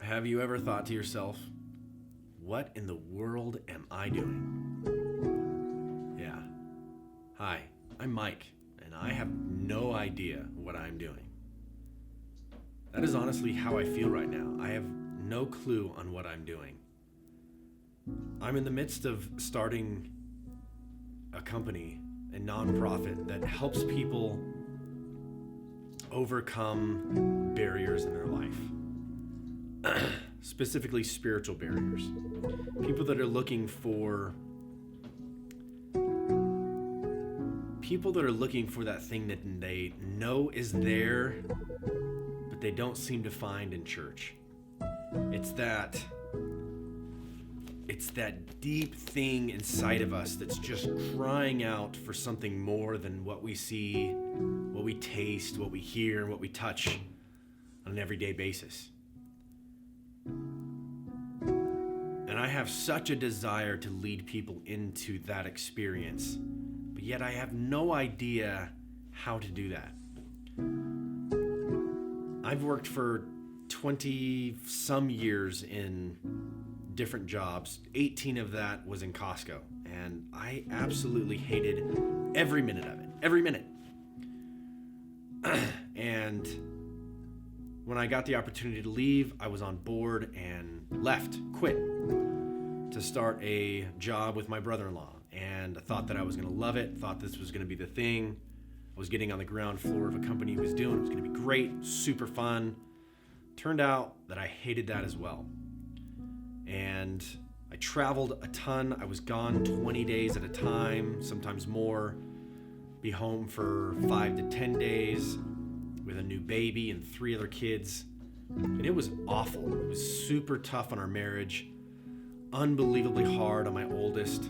Have you ever thought to yourself, what in the world am I doing? Yeah. Hi, I'm Mike, and I have no idea what I'm doing. That is honestly how I feel right now. I have no clue on what I'm doing. I'm in the midst of starting a company, a nonprofit that helps people overcome barriers in their life. Specifically spiritual barriers. People that are looking for that thing that they know is there, but they don't seem to find in church. It's that deep thing inside of us that's just crying out for something more than what we see, what we taste, what we hear, and what we touch on an everyday basis. And I have such a desire to lead people into that experience, but yet I have no idea how to do that. I've worked for 20 some years in different jobs. 18 of that was in Costco, and I absolutely hated every minute of it. Every minute. And when I got the opportunity to leave, I was on board and quit to start a job with my brother-in-law. And I thought that I was going to love it, thought this was going to be the thing. I was getting on the ground floor of a company he was doing. It was going to be great, super fun. Turned out that I hated that as well. And I traveled a ton. I was gone 20 days at a time, sometimes more. Be home for 5 to 10 days with a new baby and 3 other kids. And it was awful. It was super tough on our marriage, unbelievably hard on my oldest.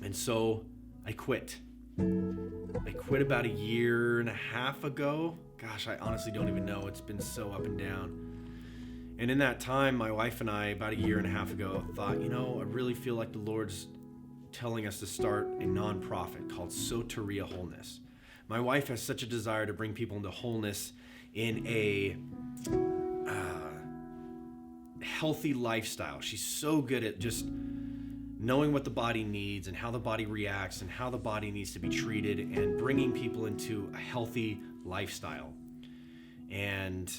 And so I quit. I quit about a year and a half ago. Gosh, I honestly don't even know. It's been so up and down. And in that time, my wife and I, about a year and a half ago, thought, I really feel like the Lord's telling us to start a nonprofit called Soteria Wholeness. My wife has such a desire to bring people into wholeness in a healthy lifestyle. She's so good at just knowing what the body needs and how the body reacts and how the body needs to be treated and bringing people into a healthy lifestyle. And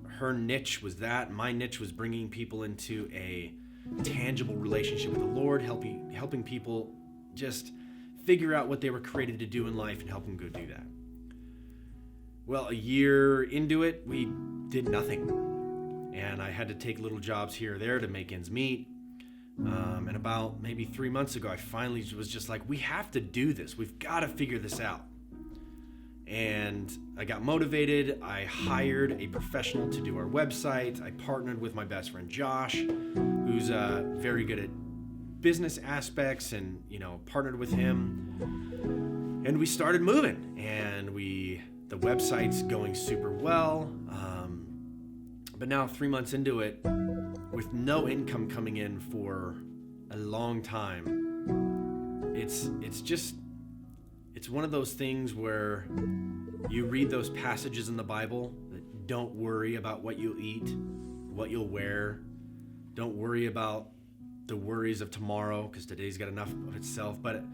her niche was that. My niche was bringing people into a tangible relationship with the Lord, helping people just figure out what they were created to do in life and help them go do that. Well, a year into it, we did nothing. And I had to take little jobs here or there to make ends meet. And about maybe 3 months ago, I finally was just like, we have to do this. We've got to figure this out. And I got motivated. I hired a professional to do our website. I partnered with my best friend, Josh, who's very good at business aspects, and, partnered with him. And we started moving, and the website's going super well. But now 3 months into it, with no income coming in for a long time, it's one of those things where you read those passages in the Bible that don't worry about what you'll eat, what you'll wear. Don't worry about the worries of tomorrow, because today's got enough of itself. But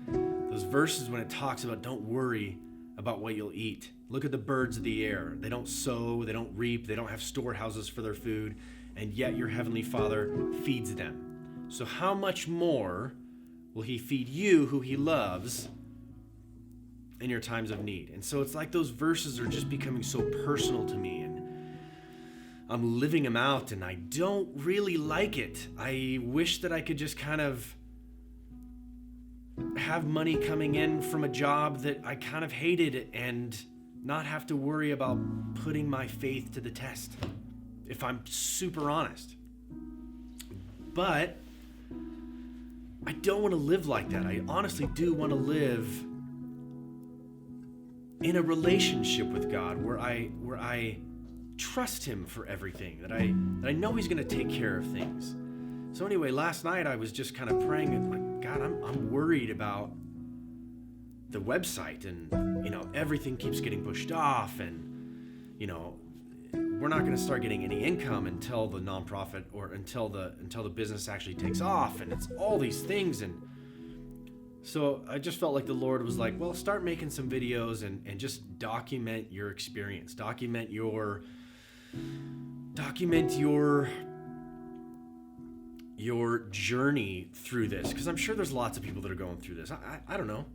those verses when it talks about don't worry about what you'll eat. Look at the birds of the air. They don't sow, they don't reap, they don't have storehouses for their food, and yet your heavenly Father feeds them. So how much more will he feed you, who he loves, in your times of need? And so it's like those verses are just becoming so personal to me, and I'm living them out, and I don't really like it. I wish that I could just kind of have money coming in from a job that I kind of hated and not have to worry about putting my faith to the test, if I'm super honest. But I don't want to live like that. I honestly do want to live in a relationship with God where I trust him for everything, that I know he's going to take care of things. So anyway, last night I was just kind of praying and like, God, I'm worried about the website, and everything keeps getting pushed off, and we're not going to start getting any income until the nonprofit or until the business actually takes off, and it's all these things. And so I just felt like the Lord was like, well, start making some videos and just document your experience, document your journey through this, because I'm sure there's lots of people that are going through this. I don't know,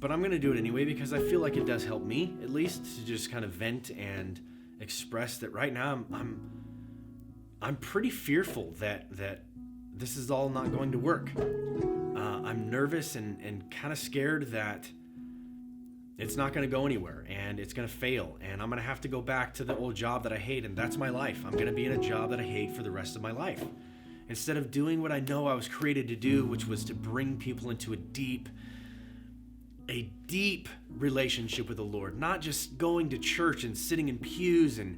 but I'm going to do it anyway because I feel like it does help me, at least, to just kind of vent and express that right now I'm pretty fearful that this is all not going to work. I'm nervous and kind of scared that it's not going to go anywhere and it's going to fail, and I'm going to have to go back to the old job that I hate, and that's my life. I'm going to be in a job that I hate for the rest of my life, instead of doing what I know I was created to do, which was to bring people into a deep relationship with the Lord, not just going to church and sitting in pews and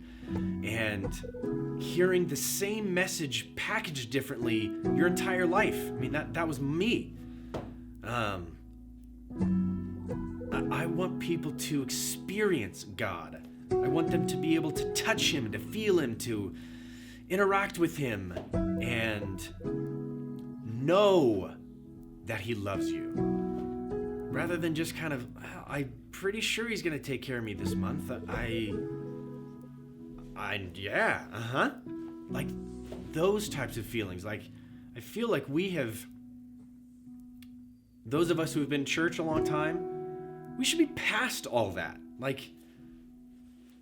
hearing the same message packaged differently your entire life. I mean, that was me. I want people to experience God. I want them to be able to touch Him, to feel Him, to interact with Him, and know that He loves you. Rather than just kind of, I'm pretty sure He's going to take care of me this month. Like those types of feelings. Like, I feel like those of us who have been in church a long time, we should be past all that. Like,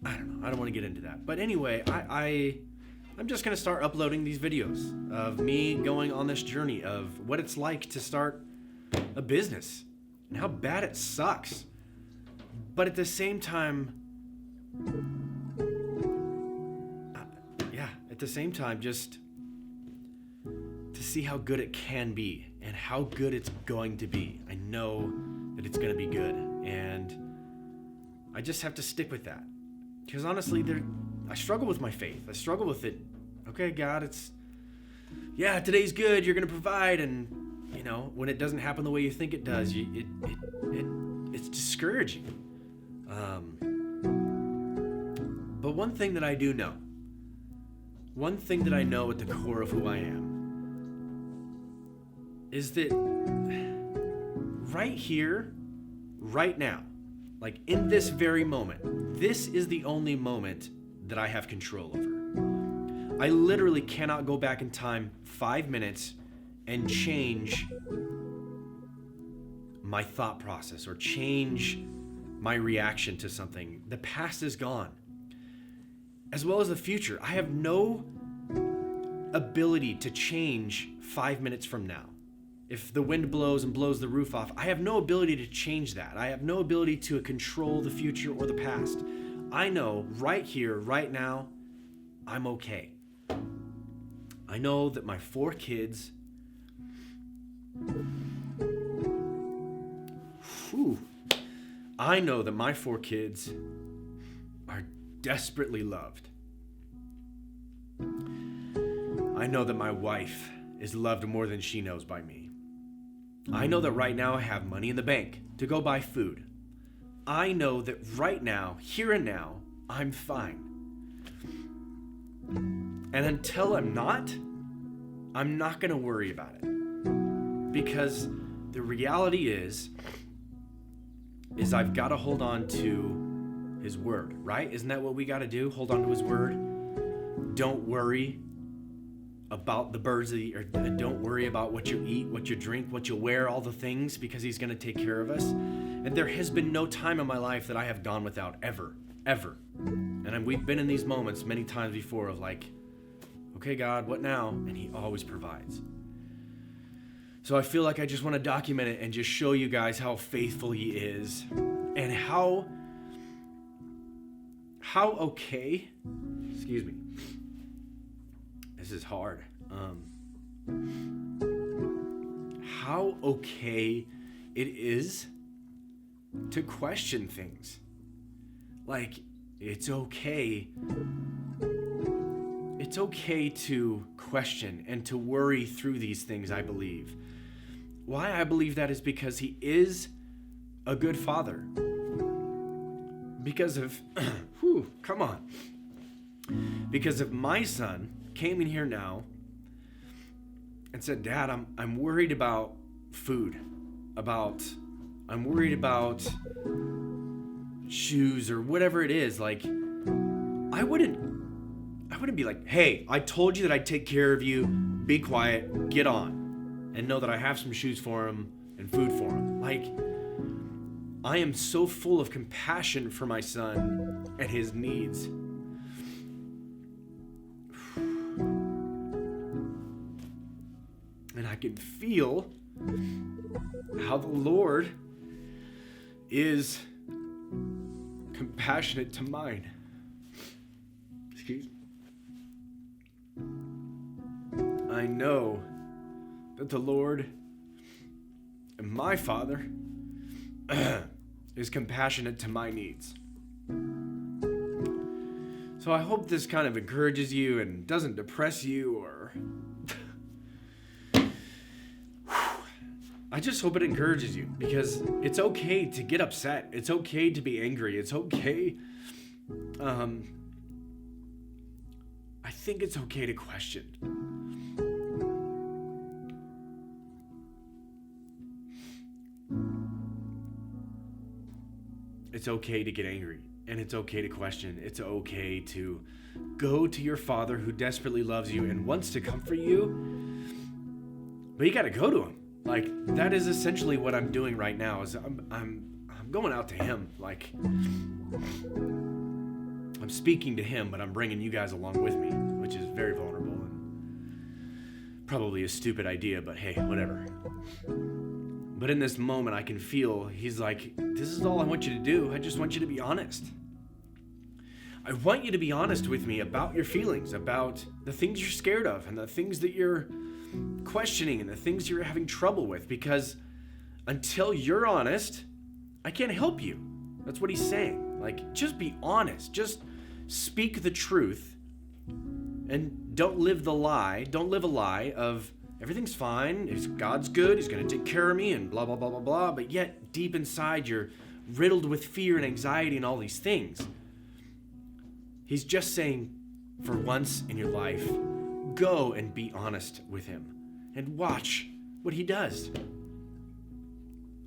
I don't know. I don't want to get into that. But anyway, I'm just going to start uploading these videos of me going on this journey of what it's like to start a business and how bad it sucks. But at the same time, just to see how good it can be and how good it's going to be. I know that it's going to be good, and I just have to stick with that. Because honestly, I struggle with my faith. I struggle with it. Okay, God, today's good. You're going to provide, and when it doesn't happen the way you think it does, it's discouraging. But one thing that I do know, one thing that I know at the core of who I am, is that right here, right now, like in this very moment, this is the only moment that I have control over. I literally cannot go back in time 5 minutes and change my thought process or change my reaction to something. The past is gone, as well as the future. I have no ability to change 5 minutes from now. If the wind blows and blows the roof off, I have no ability to change that. I have no ability to control the future or the past. I know right here, right now, I'm okay. I know that my 4 kids, I know that my 4 kids are desperately loved. I know that my wife is loved more than she knows by me. I know that right now I have money in the bank to go buy food. I know that right now, here and now, I'm fine. And until I'm not going to worry about it. Because the reality is I've got to hold on to His word, right? Isn't that what we got to do? Hold on to His word. Don't worry about the birds or don't worry about what you eat, what you drink, what you wear, all the things, because He's going to take care of us. And there has been no time in my life that I have gone without, ever. And we've been in these moments many times before of like, okay, God, what now? And He always provides. So I feel like I just want to document it and just show you guys how faithful He is, and how okay, excuse me, this is hard, how okay it is to question things. Like, it's okay to question and to worry through these things, I believe. Why I believe that is because He is a good Father. Because of, come on. Because if my son came in here now and said, Dad, I'm worried about food, I'm worried about shoes or whatever it is, like, I wouldn't be like, hey, I told you that I'd take care of you, be quiet, get on, and know that I have some shoes for him and food for him. Like, I am so full of compassion for my son and his needs. And I can feel how the Lord is compassionate to mine. Excuse me. I know that the Lord and my Father is compassionate to my needs. So I hope this kind of encourages you and doesn't depress you, or I just hope it encourages you, because it's okay to get upset. It's okay to be angry. It's okay. I think it's okay to question. It's okay to get angry, and it's okay to question. It's okay to go to your Father who desperately loves you and wants to comfort you, but you got to go to him. Like, that is essentially what I'm doing right now. Is I'm going out to him. Like, I'm speaking to him, but I'm bringing you guys along with me, which is very vulnerable and probably a stupid idea, but hey, whatever. But in this moment, I can feel he's like, this is all I want you to do. I just want you to be honest. I want you to be honest with me about your feelings, about the things you're scared of and the things that you're questioning and the things you're having trouble with, because until you're honest, I can't help you. That's what he's saying. Like, just be honest. Just speak the truth and don't live the lie. Don't live a lie of everything's fine, God's good, he's going to take care of me, and blah, blah, blah, blah, blah. But yet, deep inside, you're riddled with fear and anxiety and all these things. He's just saying, for once in your life, go and be honest with him and watch what he does.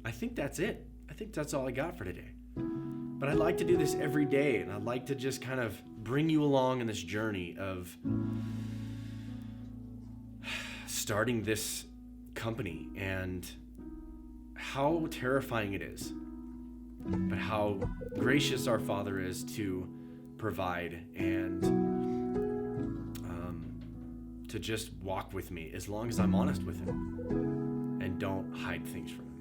I think that's it. I think that's all I got for today. But I'd like to do this every day, and I'd like to just kind of bring you along in this journey of starting this company and how terrifying it is, but how gracious our Father is to provide and to just walk with me as long as I'm honest with him and don't hide things from him.